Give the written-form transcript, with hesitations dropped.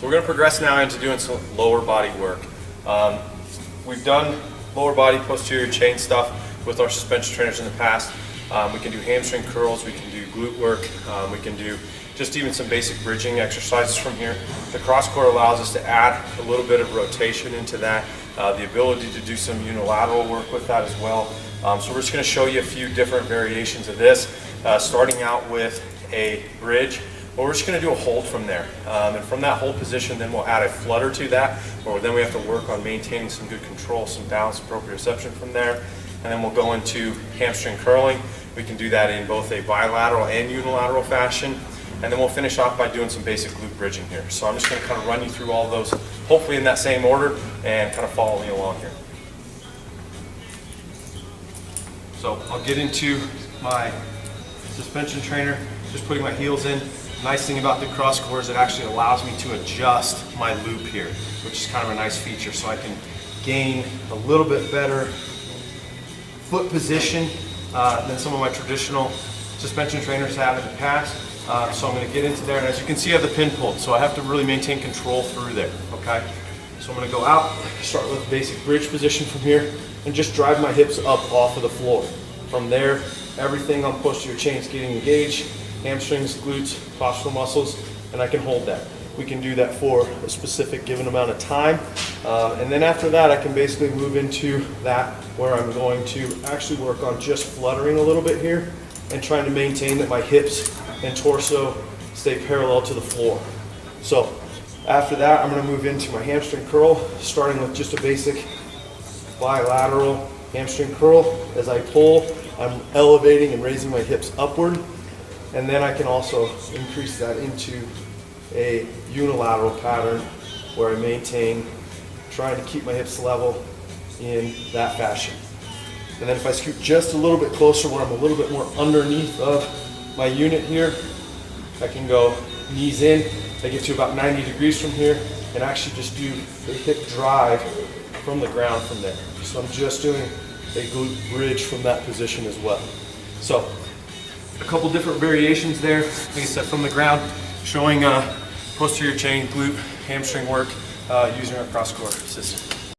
So we're going to progress now into doing some lower body work. We've done lower body posterior chain stuff with our suspension trainers in the past. We can do hamstring curls, we can do glute work, we can do just even some basic bridging exercises from here. The CrossCore allows us to add a little bit of rotation into that, the ability to do some unilateral work with that as well. So we're just going to show you a few different variations of this, starting out with a bridge. But we're just going to do a hold from there. And from that hold position, then we'll add a flutter to that, or then we have to work on maintaining some good control, some balance, proprioception from there. And then we'll go into hamstring curling. We can do that in both a bilateral and unilateral fashion. And then we'll finish off by doing some basic glute bridging here. So I'm just going to kind of run you through all of those, hopefully in that same order, and kind of follow me along here. So I'll get into my suspension trainer, just putting my heels in. Nice thing about the CrossCore is it actually allows me to adjust my loop here, which is kind of a nice feature. So I can gain a little bit better foot position than some of my traditional suspension trainers have in the past. So I'm going to get into there, and as you can see I have the pin pulled, so I have to really maintain control through there, okay? So I'm going to go out, start with basic bridge position from here, and just drive my hips up off of the floor. From there, everything on posterior chain is getting engaged, hamstrings, glutes, postural muscles, and I can hold that. We can do that for a specific given amount of time, and then after that I can basically move into that where I'm going to actually work on just fluttering a little bit here and trying to maintain that my hips and torso stay parallel to the floor. So after that I'm going to move into my hamstring curl, starting with just a basic bilateral hamstring curl. As I pull, I'm elevating and raising my hips upward, and then I can also increase that into a unilateral pattern where I maintain trying to keep my hips level in that fashion. And then if I scoot just a little bit closer where I'm a little bit more underneath of my unit here, I can go knees in. I get to about 90 degrees from here and actually just do a hip drive from the ground from there. So I'm just doing a glute bridge from that position as well. So a couple different variations there, like I said, from the ground, showing posterior chain, glute, hamstring work using our CrossCore system.